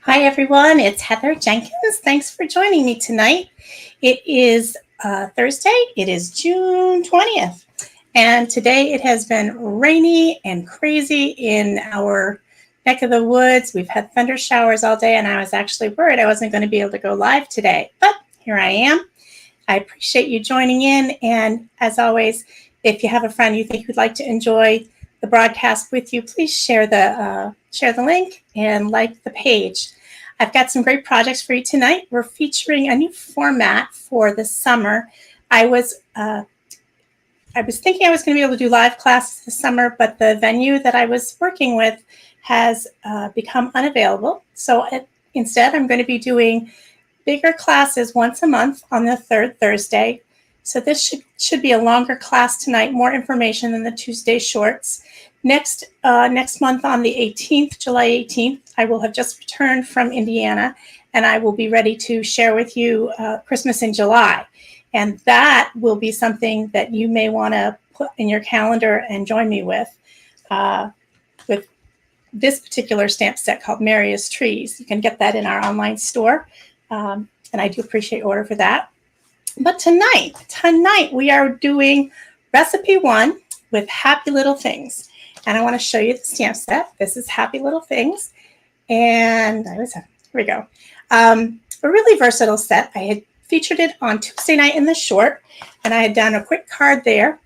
Hi, everyone. It's Heather Jenkins. Thanks for joining me tonight. It is Thursday. It is June 20th. And today it has been rainy and crazy in our neck of the woods. We've had thunder showers all day, and I was actually worried I wasn't going to be able to go live today. But here I am. I appreciate you joining in. And as always, if you have a friend you think would like to enjoy the broadcast with you, please share the link and like the page. I've got some great projects for you tonight. We're featuring a new format for the summer. I was thinking I was going to be able to do live classes this summer, but the venue that I was working with has become unavailable. So instead, I'm going to be doing bigger classes once a month on the third Thursday. So this should be a longer class tonight, more information than the Tuesday shorts. Next month on the 18th, July 18th, I will have just returned from Indiana, and I will be ready to share with you Christmas in July. And that will be something that you may want to put in your calendar and join me with this particular stamp set called Merriest Trees. You can get that in our online store, and I do appreciate order for that. But tonight we are doing recipe 1 with Happy Little Things. And I want to show you the stamp set. This is Happy Little Things. And here we go. A really versatile set. I had featured it on Tuesday night in the short, and I had done a quick card there.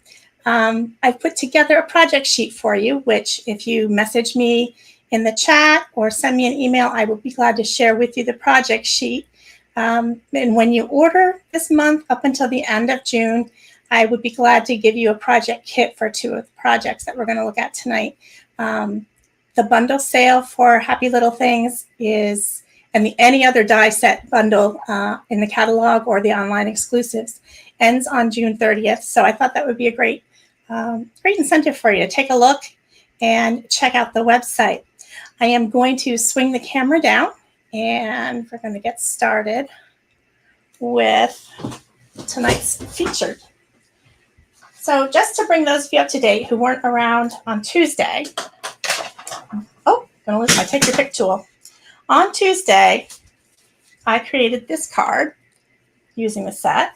I've put together a project sheet for you, which if you message me in the chat or send me an email, I will be glad to share with you the project sheet. And when you order this month up until the end of June, I would be glad to give you a project kit for 2 of the projects that we're going to look at tonight. The bundle sale for Happy Little Things is, and any other die set bundle in the catalog or the online exclusives, ends on June 30th. So I thought that would be a great incentive for you to take a look and check out the website. I am going to swing the camera down, and we're going to get started with tonight's featured. So just to bring those of you up to date who weren't around on Tuesday, I'm going to lose my Take Your Pick tool. On Tuesday, I created this card using the set,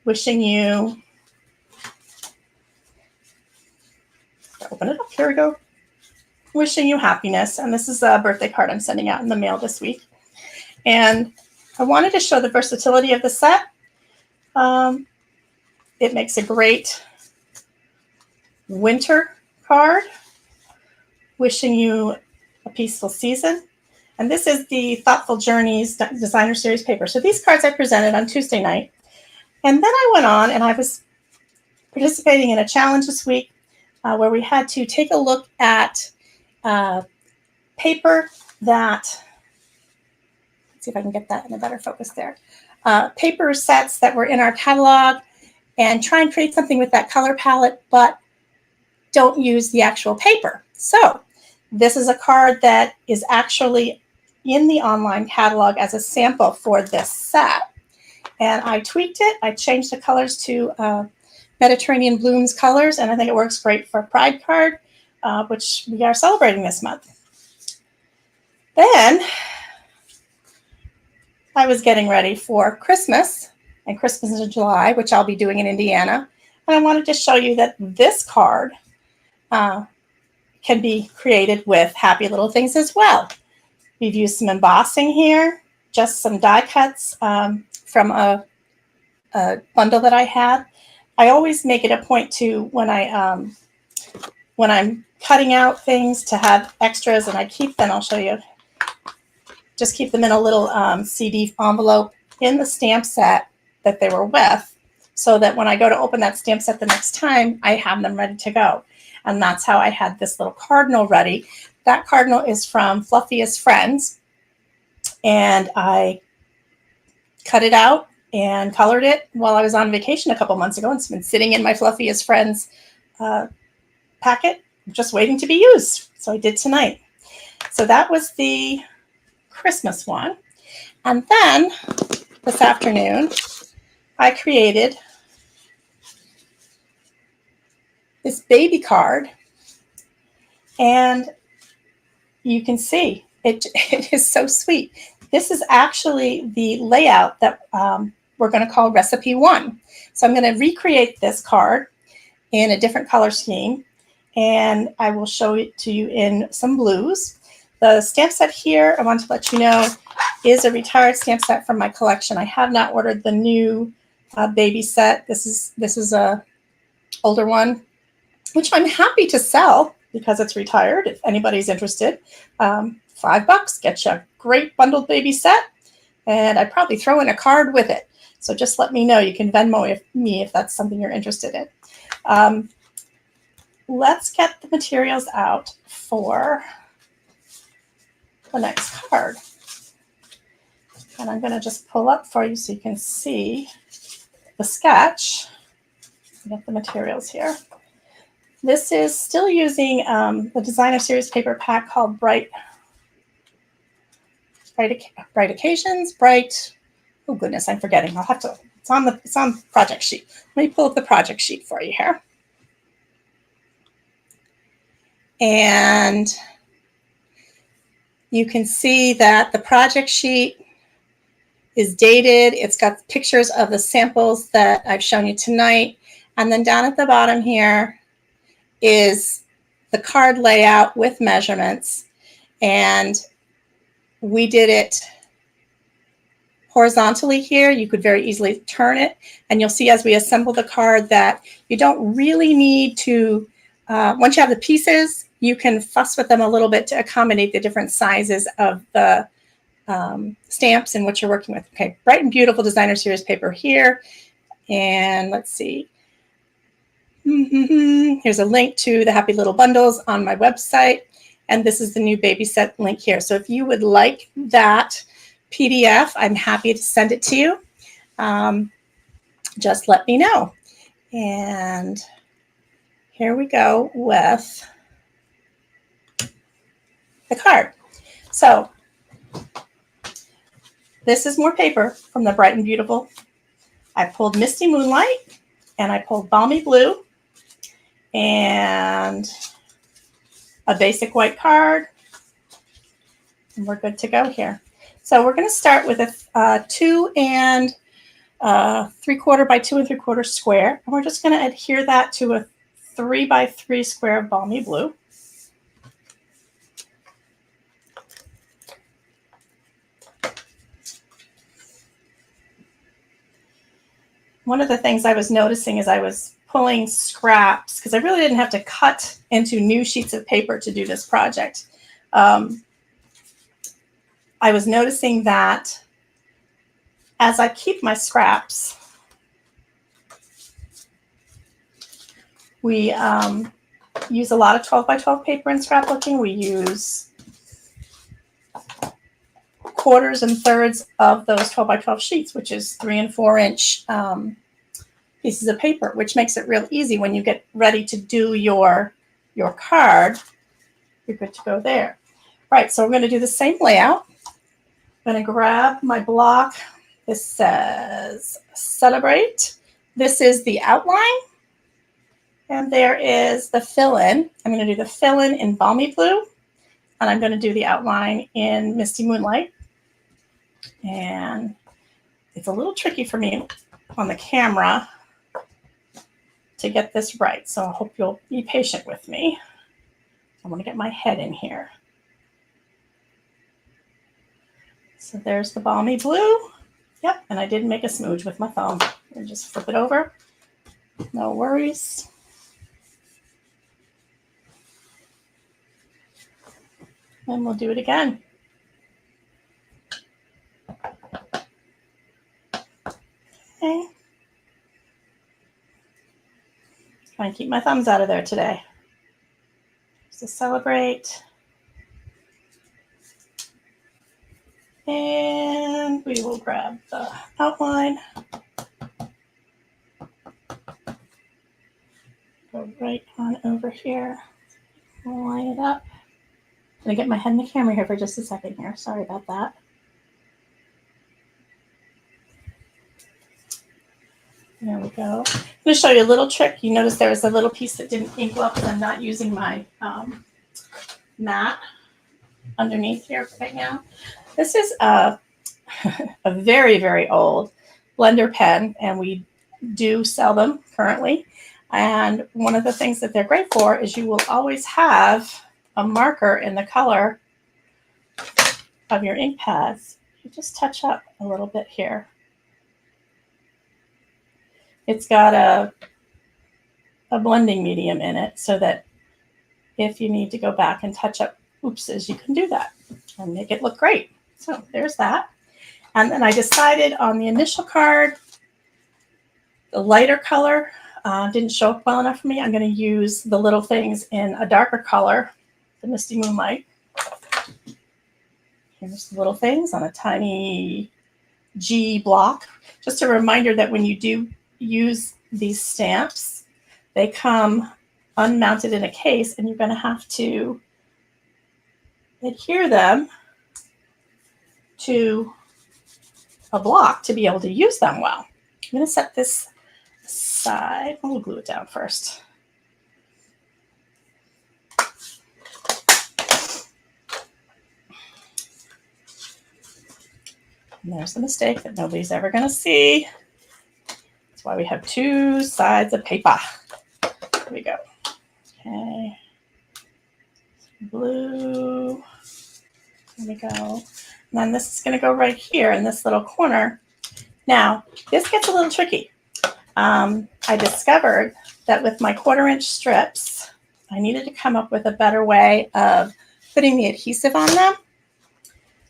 wishing you, open it up, here we go, wishing you happiness. And this is a birthday card I'm sending out in the mail this week. And I wanted to show the versatility of the set. It makes a great winter card, wishing you a peaceful season. And this is the Thoughtful Journeys Designer Series paper. So these cards I presented on Tuesday night. And then I went on and I was participating in a challenge this week where we had to take a look at paper that, let's see if I can get that in a better focus there, paper sets that were in our catalog, and try and create something with that color palette, but don't use the actual paper. So this is a card that is actually in the online catalog as a sample for this set. And I tweaked it. I changed the colors to Mediterranean Blooms colors, and I think it works great for a Pride card, which we are celebrating this month. Then I was getting ready for Christmas, and Christmas in July, which I'll be doing in Indiana. And I wanted to show you that this card can be created with Happy Little Things as well. We've used some embossing here, just some die cuts from a bundle that I had. I always make it a point to, when I'm cutting out things, to have extras, and I keep them, I'll show you, just keep them in a little CD envelope in the stamp set that they were with, so that when I go to open that stamp set the next time, I have them ready to go. And that's how I had this little cardinal ready. That cardinal is from Fluffiest Friends, and I cut it out and colored it while I was on vacation a couple months ago. It's been sitting in my Fluffiest Friends packet, just waiting to be used. So I did tonight. So that was the Christmas one. And then this afternoon, I created this baby card, and you can see It is so sweet. This is actually the layout that we're going to call recipe 1. So I'm going to recreate this card in a different color scheme, and I will show it to you in some blues. The stamp set here, I want to let you know, is a retired stamp set from my collection. I have not ordered the new baby set. This is a older one, which I'm happy to sell because it's retired. If anybody's interested, $5 gets you a great bundled baby set, and I'd probably throw in a card with it. So just let me know. You can Venmo me if that's something you're interested in. Let's get the materials out for the next card. And I'm going to just pull up for you so you can see the sketch. Get the materials here. This is still using the Designer Series paper pack called Bright Occasions. Oh goodness, I'm forgetting. I'll have to. It's on the project sheet. Let me pull up the project sheet for you here. And you can see that the project sheet is dated. It's got pictures of the samples that I've shown you tonight. And then down at the bottom here is the card layout with measurements. And we did it horizontally here. You could very easily turn it. And you'll see as we assemble the card that you don't really need to, once you have the pieces, you can fuss with them a little bit to accommodate the different sizes of the stamps and what you're working with. Okay, Bright and Beautiful Designer Series paper here. And let's see. Here's a link to the Happy Little Bundles on my website. And this is the new baby set link here. So if you would like that PDF, I'm happy to send it to you. Just let me know. And here we go with the card. So this is more paper from the Bright and Beautiful. I pulled Misty Moonlight and I pulled Balmy Blue and a basic white card. And we're good to go here. So we're going to start with a 2 3/4 by 2 3/4 square. And we're just going to adhere that to a 3 by 3 square of Balmy Blue. One of the things I was noticing as I was pulling scraps, because I really didn't have to cut into new sheets of paper to do this project. I was noticing that as I keep my scraps, we use a lot of 12 by 12 paper in scrapbooking. We use 1/4 and 1/3 of those 12 by 12 sheets, which is 3 and 4 inch pieces of paper, which makes it real easy when you get ready to do your card. You're good to go there. Right, so we're going to do the same layout. I'm going to grab my block. This says Celebrate. This is the outline. And there is the fill-in. I'm going to do the fill-in in Balmy Blue. And I'm going to do the outline in Misty Moonlight. And it's a little tricky for me on the camera to get this right. So I hope you'll be patient with me. I want to get my head in here. So there's the Balmy Blue. Yep, and I did make a smooch with my thumb. And just flip it over. No worries. And we'll do it again. Okay. Trying to keep my thumbs out of there today. So Celebrate. And we will grab the outline. Go right on over here. I'll line it up. I'm going to get my head in the camera here for just a second here. Sorry about that. There we go. I'm going to show you a little trick. You notice there was a little piece that didn't ink up because I'm not using my mat. underneath here right now. This is a very, very old blender pen, and we do sell them currently. And one of the things that they're great for is you will always have a marker in the color of your ink pads. You just touch up a little bit here. It's got a blending medium in it so that if you need to go back and touch up oopses, you can do that and make it look great. So there's that. And then I decided on the initial card, the lighter color didn't show up well enough for me. I'm going to use the little things in a darker color, the Misty Moonlight. Here's the little things on a tiny G block. Just a reminder that when you do use these stamps, they come unmounted in a case, and you're going to have to adhere them to a block to be able to use them well. I'm going to set this aside. We'll glue it down first. And there's the mistake that nobody's ever going to see. That's why we have two sides of paper. There we go. Okay. Blue. There we go. And then this is going to go right here in this little corner. Now, this gets a little tricky. I discovered that with my 1/4-inch strips, I needed to come up with a better way of putting the adhesive on them.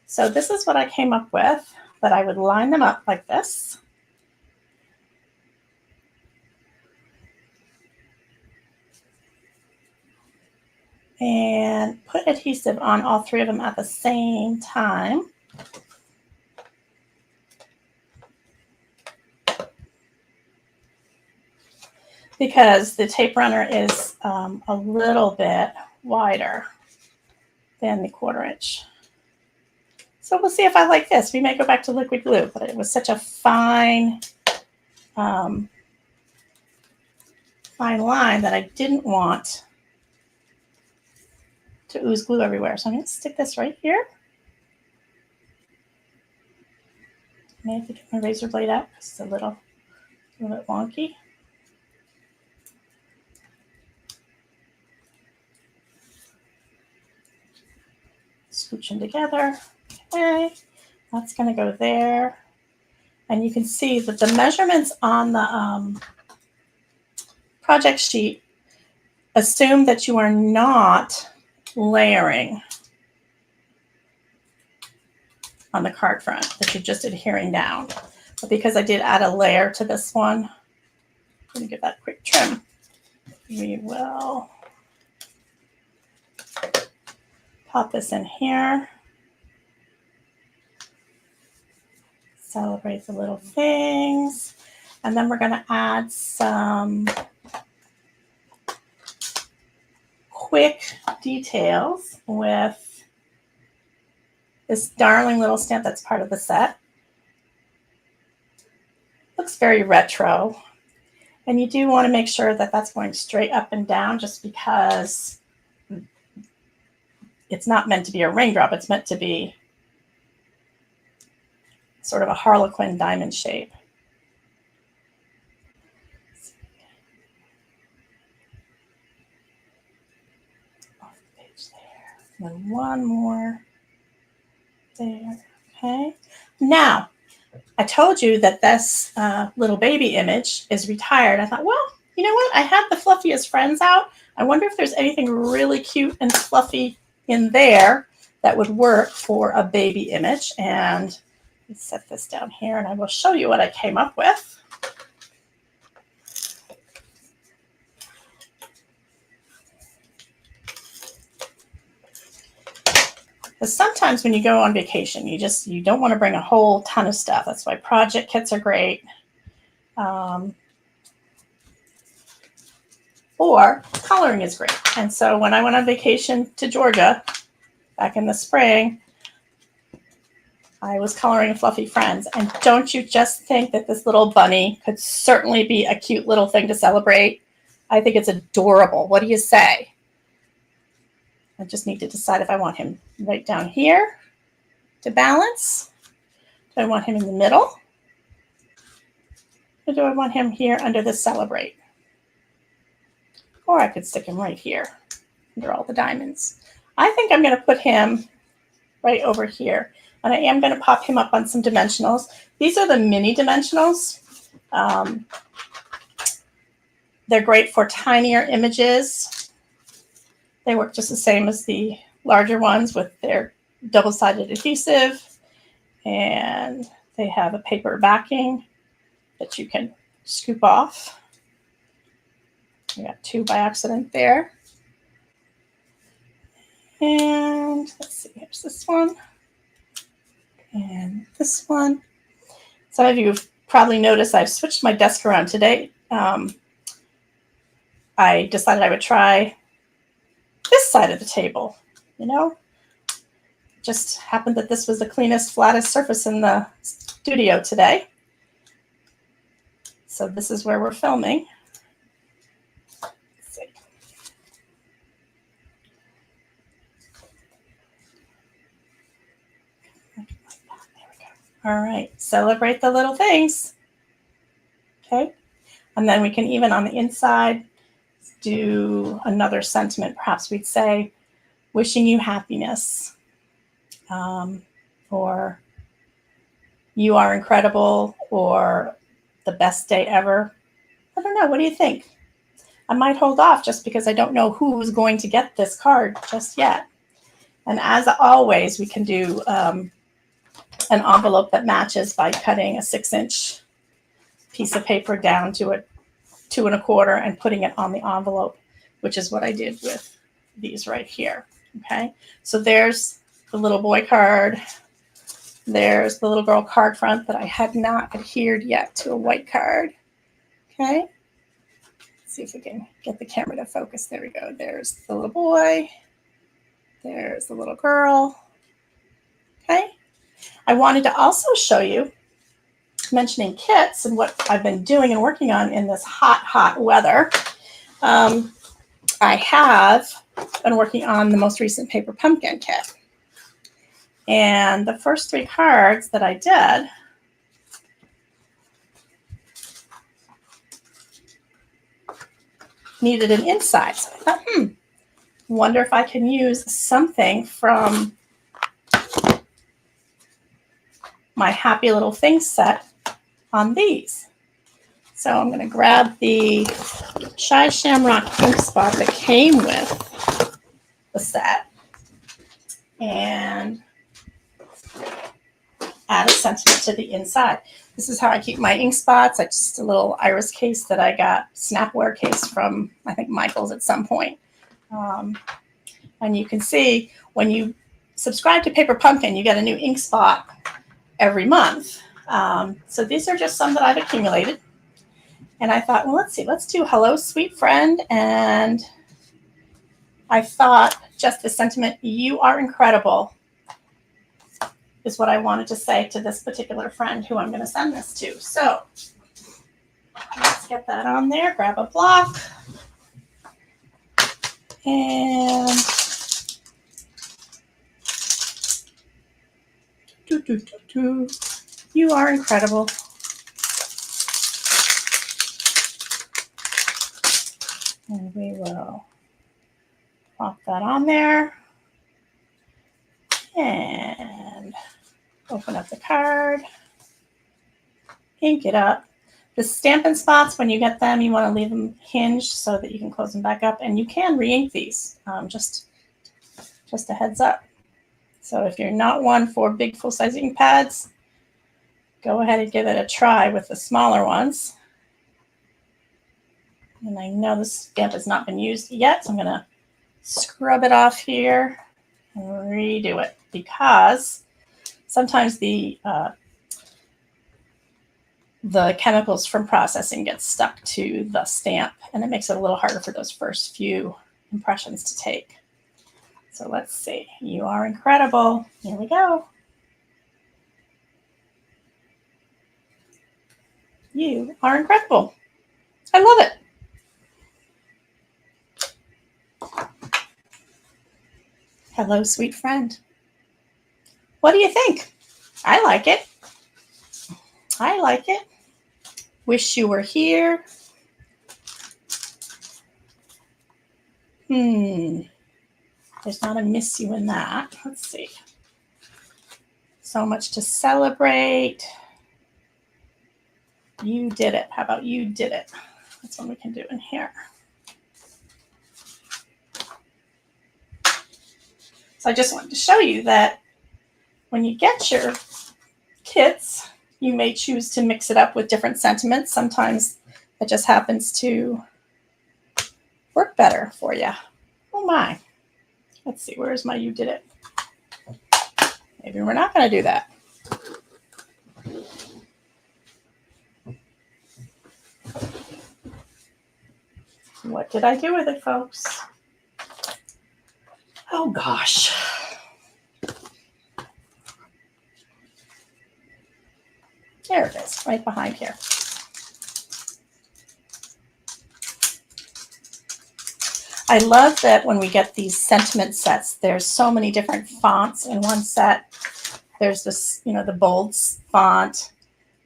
So this is what I came up with, that I would line them up like this. And put adhesive on all 3 of them at the same time. Because the tape runner is a little bit wider than the 1/4-inch. So we'll see if I like this. We may go back to liquid glue, but it was such a fine line that I didn't want to ooze glue everywhere. So I'm going to stick this right here. I may have to get my razor blade out because it's a little bit wonky. Scooch them together. Okay, that's going to go there. And you can see that the measurements on the project sheet assume that you are not layering on the card front, that you're just adhering down. But because I did add a layer to this one, I'm going to give that a quick trim. We will pop this in here. Celebrate the little things. And then we're going to add some quick details with this darling little stamp that's part of the set. Looks very retro. And you do want to make sure that that's going straight up and down, just because it's not meant to be a raindrop. It's meant to be sort of a harlequin diamond shape. Off the page there. And then one more there. Okay. Now, I told you that this little baby image is retired. I thought, well, you know what? I had the fluffiest friends out. I wonder if there's anything really cute and fluffy in there that would work for a baby image. And let's set this down here, and I will show you what I came up with. Because sometimes when you go on vacation, you don't want to bring a whole ton of stuff. That's why project kits are great. Or coloring is great. And so when I went on vacation to Georgia back in the spring, I was coloring Fluffy Friends. And don't you just think that this little bunny could certainly be a cute little thing to celebrate? I think it's adorable. What do you say? I just need to decide if I want him right down here to balance. Do I want him in the middle? Or do I want him here under the celebrate? Or I could stick him right here under all the diamonds. I think I'm going to put him right over here. And I am going to pop him up on some dimensionals. These are the mini dimensionals. They're great for tinier images. They work just the same as the larger ones with their double-sided adhesive. And they have a paper backing that you can scoop off. I got two by accident there. And let's see, here's this one. And this one. Some of you have probably noticed I've switched my desk around today. I decided I would try this side of the table, you know. Just happened that this was the cleanest, flattest surface in the studio today. So this is where we're filming. Let's see. There we go. All right, celebrate the little things. Okay, and then we can even on the inside do another sentiment. Perhaps we'd say, wishing you happiness, or you are incredible, or the best day ever. I don't know. What do you think? I might hold off just because I don't know who's going to get this card just yet. And as always, we can do an envelope that matches by cutting a 6-inch piece of paper down to a 2 1/4 and putting it on the envelope, which is what I did with these right here. Okay, so there's the little boy card. There's the little girl card front that I had not adhered yet to a white card. Okay, let's see if we can get the camera to focus. There we go. There's the little boy. There's the little girl. Okay, I wanted to also show you, mentioning kits and what I've been doing and working on in this hot weather. I have been working on the most recent paper pumpkin kit. And the first 3 cards that I did needed an inside. So I thought, wonder if I can use something from my Happy Little Things set on these. So I'm going to grab the Shy Shamrock ink spot that came with the set and add a sentiment to the inside. This is how I keep my ink spots. It's just a little iris case that I got, snapware case from, I think, Michael's at some point. And you can see when you subscribe to Paper Pumpkin, you get a new ink spot every month. So these are just some that I've accumulated. And I thought, well, let's see, let's do Hello, Sweet Friend. And I thought just the sentiment, you are incredible, is what I wanted to say to this particular friend who I'm going to send this to. So let's get that on there. Grab a block. And you are incredible. And we will pop that on there and open up the card, ink it up. The Stampin' Spots, when you get them, you want to leave them hinged so that you can close them back up. And you can re-ink these, just a heads up. So if you're not one for big full-size ink pads, go ahead and give it a try with the smaller ones. And I know this stamp has not been used yet, so I'm going to scrub it off here and redo it, because sometimes the chemicals from processing get stuck to the stamp, and it makes it a little harder for those first few impressions to take. So let's see. You are incredible. Here we go. You are incredible. I love it. Hello, sweet friend. What do you think? I like it. I like it. Wish you were here. There's not a miss you in that. Let's see. So much to celebrate. You did it. How about you did it? That's what we can do in here. So I just wanted to show you that when you get your kits, you may choose to mix it up with different sentiments. Sometimes it just happens to work better for you. Oh my. Let's see, where's my you did it? Maybe we're not going to do that. What did I do with it, folks? Oh gosh. There it is, right behind here. I love that when we get these sentiment sets, there's so many different fonts in one set. There's this, the bold font.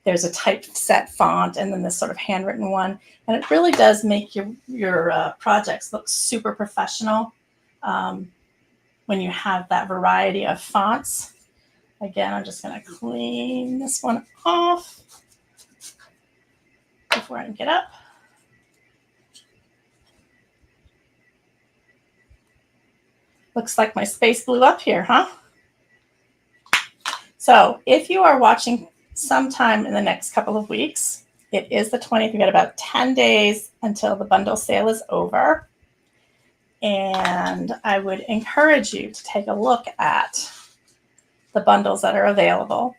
There's a typeset font, and then this sort of handwritten one. And it really does make your projects look super professional when you have that variety of fonts. Again, I'm just going to clean this one off before I get up. Looks like my space blew up here, huh? So if you are watching sometime in the next couple of weeks, it is the 20th. We've got about 10 days until the bundle sale is over. And I would encourage you to take a look at the bundles that are available.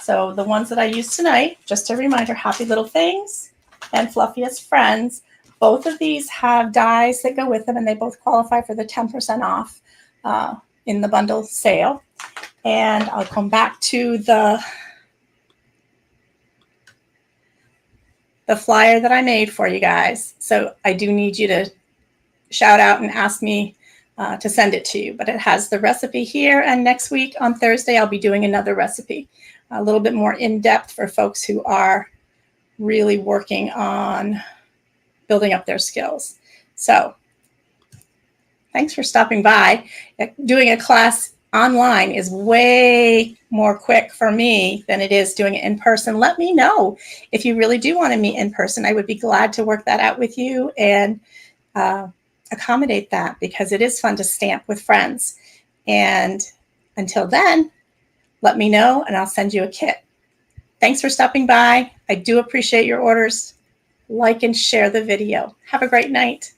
So the ones that I used tonight, just a reminder, Happy Little Things and Fluffiest Friends. Both of these have dies that go with them, and they both qualify for the 10% off in the bundle sale. And I'll come back to the flyer that I made for you guys. So I do need you to shout out and ask me to send it to you. But it has the recipe here. And next week on Thursday, I'll be doing another recipe, a little bit more in-depth for folks who are really working on building up their skills. So thanks for stopping by. Doing a class online is way more quick for me than it is doing it in person. Let me know if you really do want to meet in person. I would be glad to work that out with you and accommodate that, because it is fun to stamp with friends. And until then, let me know and I'll send you a kit. Thanks for stopping by. I do appreciate your orders. Like and share the video. Have a great night.